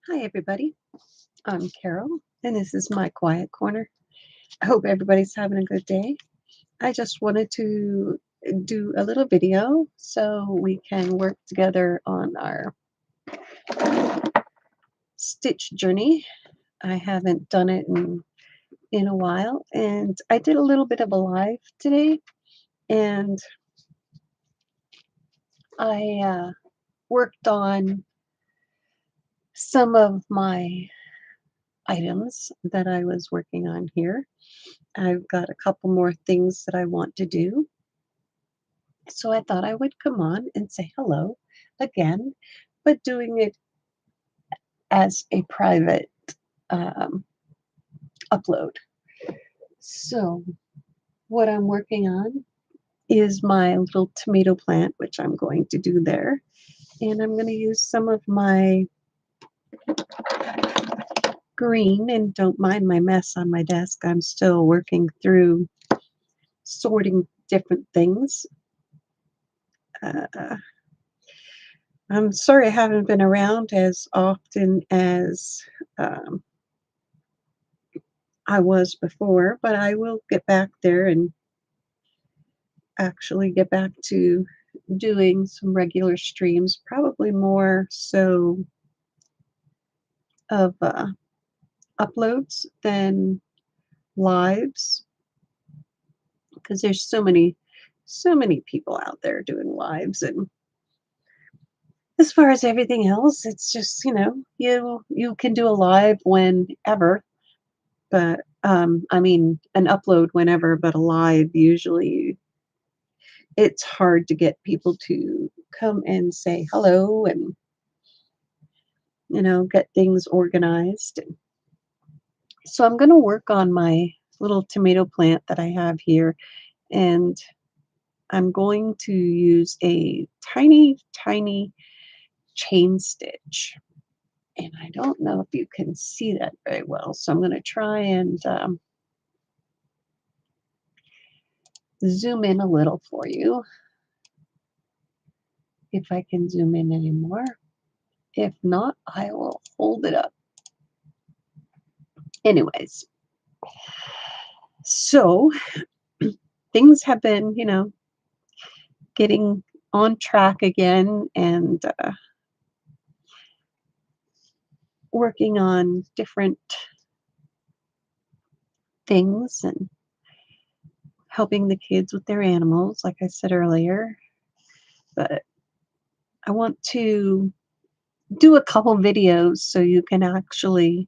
Hi, everybody. I'm Carol, and this is my quiet corner. I hope everybody's having a good day. I just wanted to do a little video so we can work together on our stitch journey. I haven't done it in a while, and I did a little bit of a live today, and I worked on some of my items that I was working on here. I've got a couple more things that I want to do. So I thought I would come on and say hello again, but doing it as a private um, upload. So what I'm working on is my little tomato plant, which I'm going to do there. And I'm going to use some of my green, and don't mind my mess on my desk. I'm still working through sorting different things. Uh, I'm sorry I haven't been around as often as um, I was before, but I will get back there and actually get back to doing some regular streams, probably more so of uploads than lives, because there's so many people out there doing lives. And as far as everything else, it's just, you can do a live whenever, but I mean, an upload whenever, but a live usually it's hard to get people to come and say hello and get things organized. So I'm going to work on my little tomato plant that I have here, and I'm going to use a tiny chain stitch. And I don't know if you can see that very well, so I'm going to try and zoom in a little for you, if I can zoom in anymore. If not, I will hold it up. Anyways, so things have been, getting on track again, and working on different things and helping the kids with their animals, like I said earlier. But I want to do a couple videos so you can actually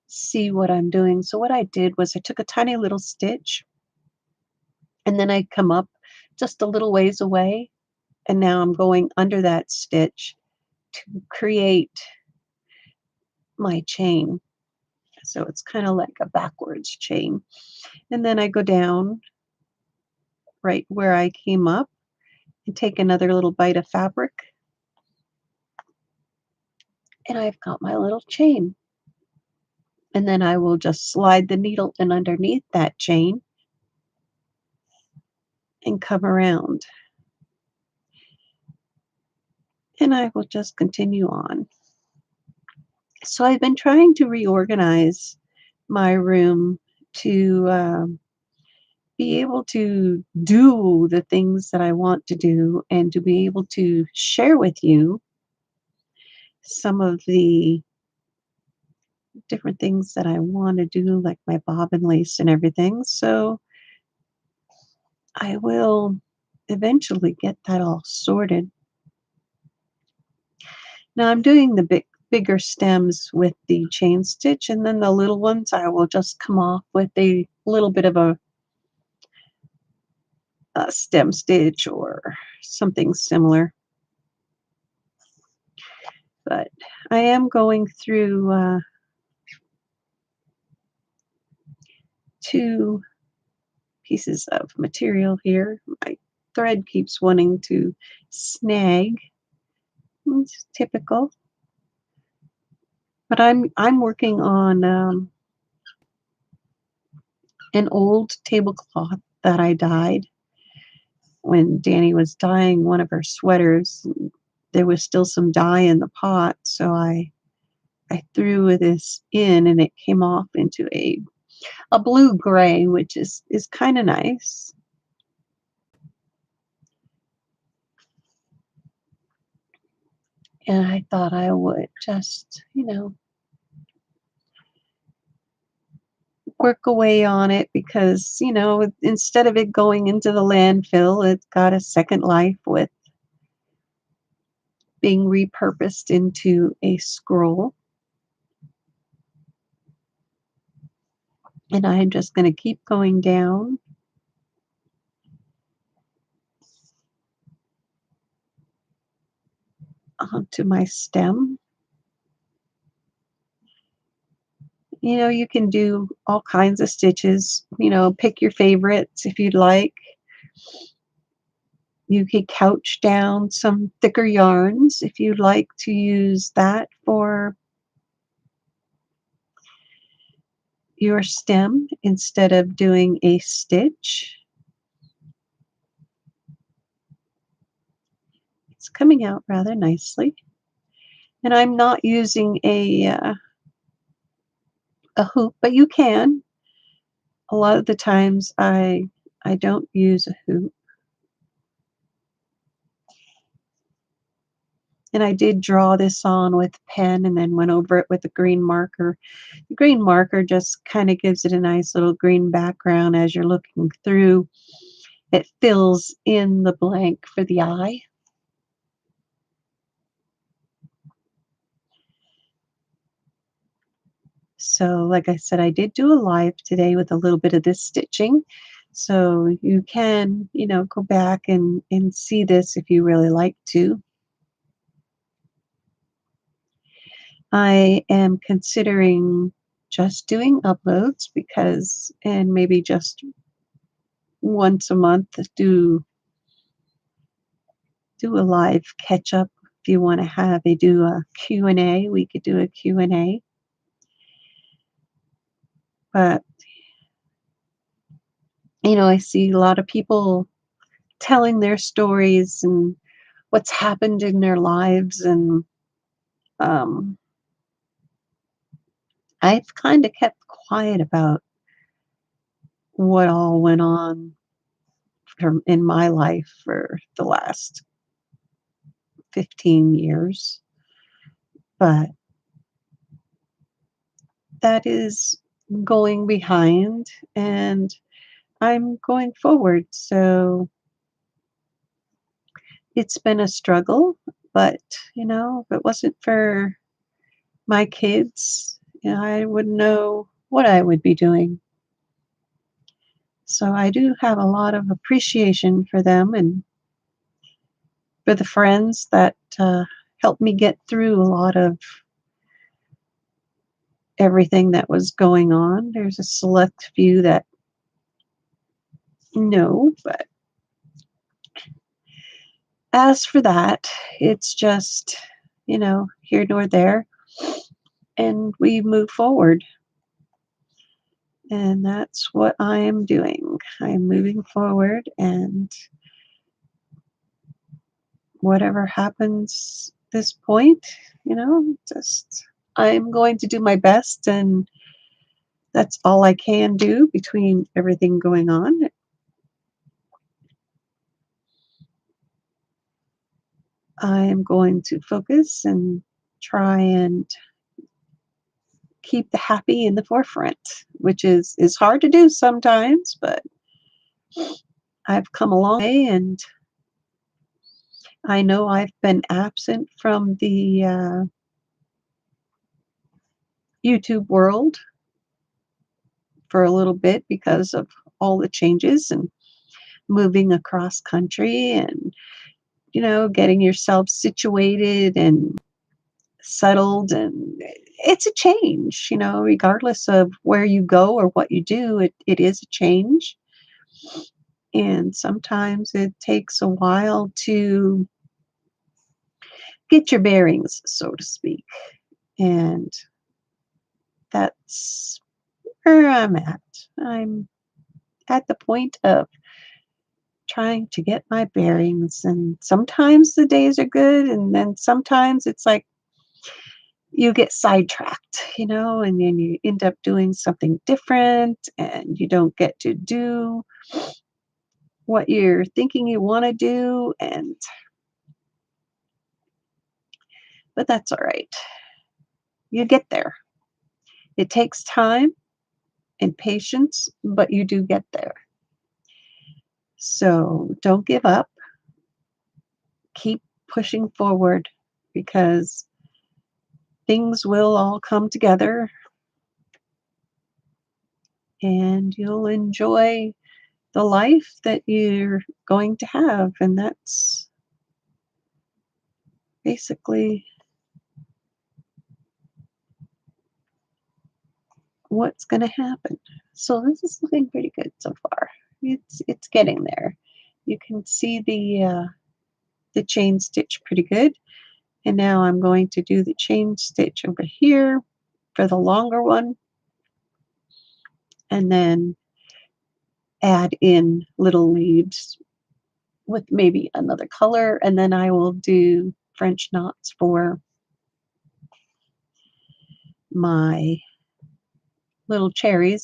see what I'm doing. So what I did was I took a tiny little stitch, and then I come up just a little ways away, and now I'm going under that stitch to create my chain. So it's kind of like a backwards chain. And then I go down right where I came up and take another little bite of fabric, and I've got my little chain. And then I will just slide the needle in underneath that chain and come around. And I will just continue on. So I've been trying to reorganize my room to be able to do the things that I want to do, and to be able to share with you some of the different things that I want to do, like my bobbin lace and everything. So I will eventually get that all sorted. Now I'm doing the bigger stems with the chain stitch, and then the little ones I will just come off with a little bit of a stem stitch or something similar. But I am going through two pieces of material here. My thread keeps wanting to snag. It's typical. But I'm working on an old tablecloth that I dyed when Danny was dyeing one of her sweaters. There was still some dye in the pot, so I I threw this in and it came off into a blue gray, which is kind of nice. And I thought I would just, work away on it because, instead of it going into the landfill, it got a second life with being repurposed into a scroll. And I'm just going to keep going down onto my stem. You can do all kinds of stitches, pick your favorites if you'd like. You could couch down some thicker yarns if you'd like to use that for your stem instead of doing a stitch. It's coming out rather nicely. And I'm not using a hoop, but you can. A lot of the times I don't use a hoop. And I did draw this on with pen and then went over it with a green marker. The green marker just kind of gives it a nice little green background as you're looking through. It fills in the blank for the eye. So like I said, I did do a live today with a little bit of this stitching. So you can, go back and see this if you really like to. I am considering just doing uploads and maybe just once a month do a live catch up. If you want to have do a Q&A, we could do a Q&A. But I see a lot of people telling their stories and what's happened in their lives, and um, I've kind of kept quiet about what all went on in my life for the last 15 years. But that is going behind and I'm going forward. So it's been a struggle, but if it wasn't for my kids, I wouldn't know what I would be doing. So I do have a lot of appreciation for them and for the friends that helped me get through a lot of everything that was going on. There's a select few that know, but as for that, it's just, here nor there, and we move forward. And that's what I am doing. I am moving forward, and whatever happens this point, just I'm going to do my best, and that's all I can do between everything going on. I am going to focus and try and keep the happy in the forefront, which is hard to do sometimes, but I've come a long way, and I know I've been absent from the YouTube world for a little bit because of all the changes and moving across country and getting yourself situated and settled, and it's a change, regardless of where you go or what you do, it is a change. And sometimes it takes a while to get your bearings, so to speak. And that's where I'm at. I'm at the point of trying to get my bearings, and sometimes the days are good, and then sometimes it's like you get sidetracked, and then you end up doing something different and you don't get to do what you're thinking you want to do. But that's all right. You get there. It takes time and patience, but you do get there. So don't give up. Keep pushing forward because things will all come together and you'll enjoy the life that you're going to have. And that's basically what's going to happen. So this is looking pretty good so far. It's getting there. You can see the chain stitch pretty good. And now I'm going to do the chain stitch over here for the longer one, and then add in little leaves with maybe another color, and then I will do French knots for my little cherry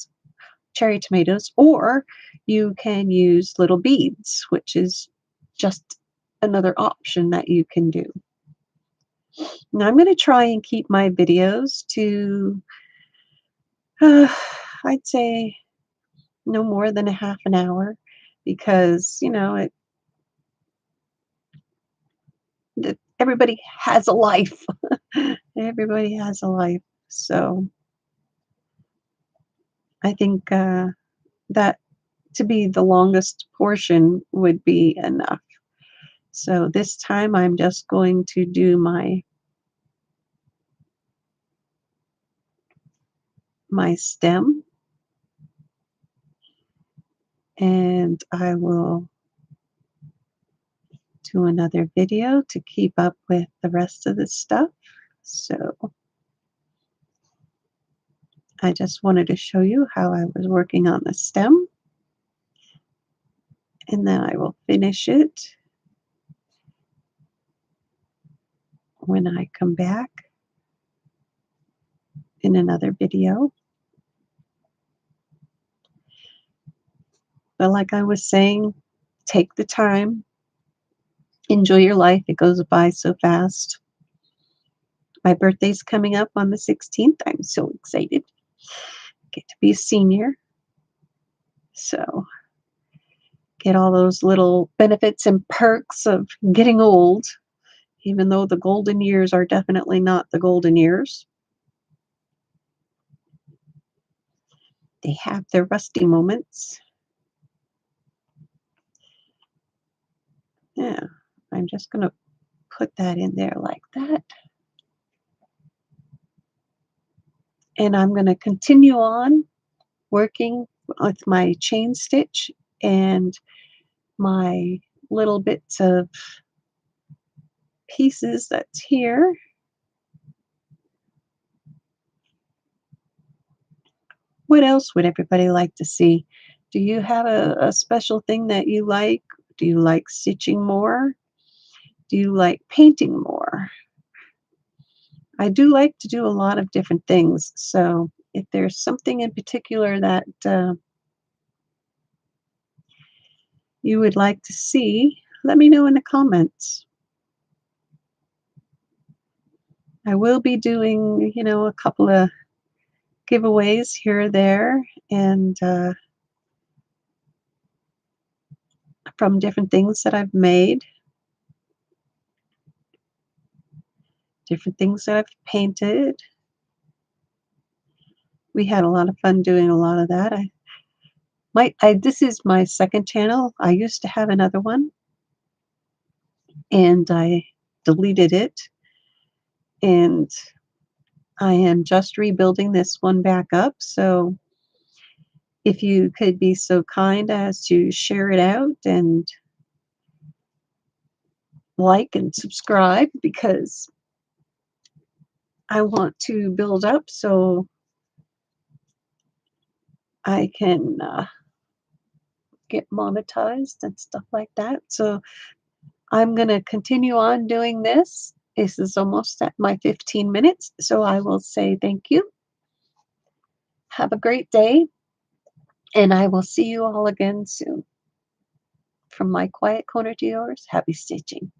tomatoes, or you can use little beads, which is just another option that you can do. Now I'm going to try and keep my videos to, I'd say, no more than a half an hour because, everybody has a life. Everybody has a life. So I think that to be the longest portion would be enough. So this time I'm just going to do my stem, and I will do another video to keep up with the rest of the stuff. So I just wanted to show you how I was working on the stem, and then I will finish it when I come back in another video. But like I was saying, take the time, enjoy your life. It goes by so fast. My birthday's coming up on the 16th. I'm so excited. Get to be a senior. So get all those little benefits and perks of getting old, even though the golden years are definitely not the golden years. They have their rusty moments. Yeah, I'm just going to put that in there like that. And I'm going to continue on working with my chain stitch and my little bits of pieces that's here. What else would everybody like to see? Do you have a special thing that you like? Do you like stitching more? Do you like painting more? I do like to do a lot of different things. So if there's something in particular that you would like to see, let me know in the comments. I will be doing, a couple of giveaways here or there, and from different things that I've made, different things that I've painted. We had a lot of fun doing a lot of that. This is my second channel. I used to have another one, and I deleted it, and I am just rebuilding this one back up. So if you could be so kind as to share it out and like and subscribe, because I want to build up so I can get monetized and stuff like that. So I'm going to continue on doing this, This is almost at my 15 minutes, so I will say thank you. Have a great day, and I will see you all again soon. From my quiet corner to yours, happy stitching.